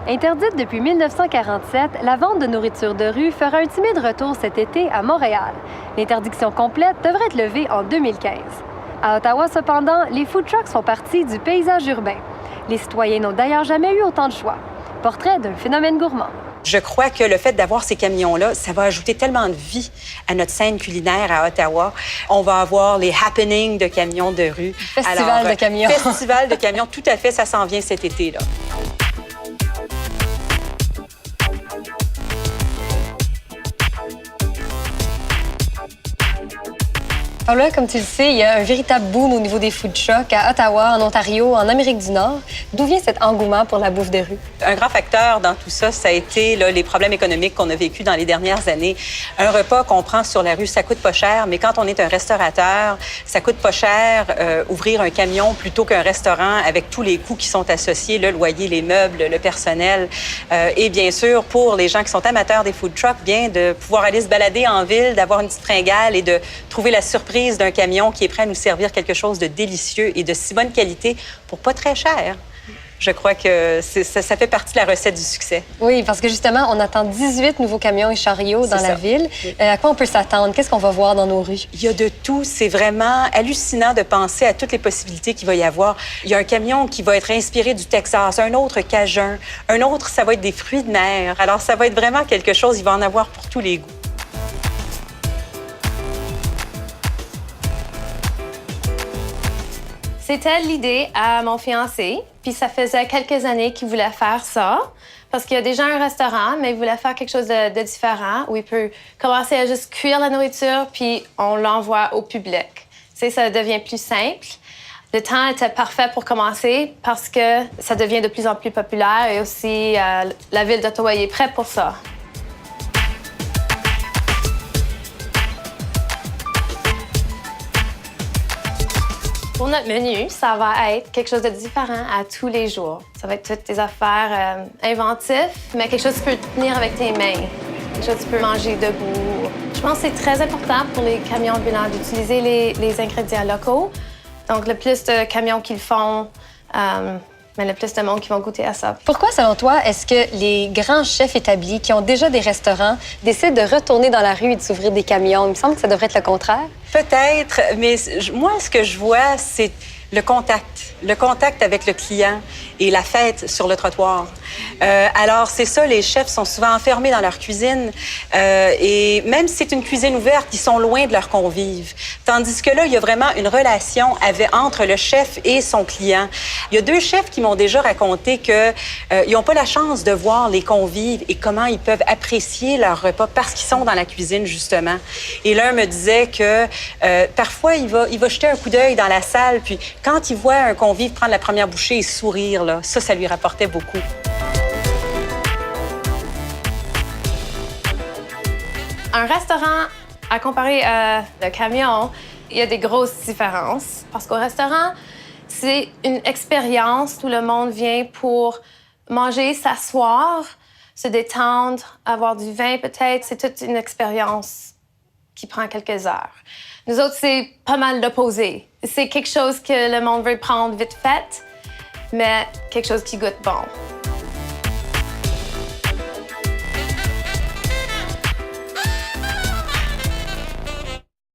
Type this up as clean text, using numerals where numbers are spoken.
Interdite depuis 1947, la vente de nourriture de rue fera un timide retour cet été à Montréal. L'interdiction complète devrait être levée en 2015. À Ottawa, cependant, les food trucks font partie du paysage urbain. Les citoyens n'ont d'ailleurs jamais eu autant de choix. Portrait d'un phénomène gourmand. Je crois que le fait d'avoir ces camions-là, ça va ajouter tellement de vie à notre scène culinaire à Ottawa. On va avoir les happenings de camions de rue. Festival de camions. Festival de camions, tout à fait, ça s'en vient cet été, là. Alors là, comme tu le sais, il y a un véritable boom au niveau des food trucks à Ottawa, en Ontario, en Amérique du Nord. D'où vient cet engouement pour la bouffe de rue? Un grand facteur dans tout ça, ça a été là, les problèmes économiques qu'on a vécus dans les dernières années. Un repas qu'on prend sur la rue, ça coûte pas cher, mais quand on est un restaurateur, ça coûte pas cher ouvrir un camion plutôt qu'un restaurant avec tous les coûts qui sont associés, le loyer, les meubles, le personnel. Et bien sûr, pour les gens qui sont amateurs des food trucks, bien de pouvoir aller se balader en ville, d'avoir une petite fringale et de trouver la surprise d'un camion qui est prêt à nous servir quelque chose de délicieux et de si bonne qualité pour pas très cher. Je crois que ça fait partie de la recette du succès. Oui, parce que justement, on attend 18 nouveaux camions et chariots dans la ville. À quoi on peut s'attendre? Qu'est-ce qu'on va voir dans nos rues? Il y a de tout. C'est vraiment hallucinant de penser à toutes les possibilités qu'il va y avoir. Il y a un camion qui va être inspiré du Texas, un autre cajun, un autre, ça va être des fruits de mer. Alors, ça va être vraiment quelque chose, il va en avoir pour tous les goûts. C'était l'idée à mon fiancé, puis ça faisait quelques années qu'il voulait faire ça, parce qu'il y a déjà un restaurant, mais il voulait faire quelque chose de différent, où il peut commencer à juste cuire la nourriture, puis on l'envoie au public. Tu sais, ça devient plus simple. Le temps était parfait pour commencer, parce que ça devient de plus en plus populaire, et aussi la ville d'Ottawa est prête pour ça. Pour notre menu, ça va être quelque chose de différent à tous les jours. Ça va être toutes des affaires inventives, mais quelque chose que tu peux tenir avec tes mains, quelque chose que tu peux manger debout. Je pense que c'est très important pour les camions ambulants d'utiliser les ingrédients locaux. Donc, le plus de camions qu'ils font, mais le plus de monde qui vont goûter à ça. Pourquoi, selon toi, est-ce que les grands chefs établis qui ont déjà des restaurants décident de retourner dans la rue et de s'ouvrir des camions? Il me semble que ça devrait être le contraire. Peut-être, mais moi, ce que je vois, c'est le contact avec le client et la fête sur le trottoir. Alors, c'est ça, les chefs sont souvent enfermés dans leur cuisine et même si c'est une cuisine ouverte, ils sont loin de leurs convives. Tandis que là, il y a vraiment une relation entre le chef et son client. Il y a 2 chefs qui m'ont déjà raconté qu'ils n'ont pas la chance de voir les convives et comment ils peuvent apprécier leur repas parce qu'ils sont dans la cuisine, justement. Et l'un me disait que parfois, il va jeter un coup d'œil dans la salle, puis quand il voit un convive prendre la première bouchée et sourire, là, ça lui rapportait beaucoup. Un restaurant, à comparer à le camion, il y a des grosses différences. Parce qu'au restaurant, c'est une expérience où le monde vient pour manger, s'asseoir, se détendre, avoir du vin peut-être. C'est toute une expérience qui prend quelques heures. Nous autres, c'est pas mal l'opposé. C'est quelque chose que le monde veut prendre vite fait, mais quelque chose qui goûte bon.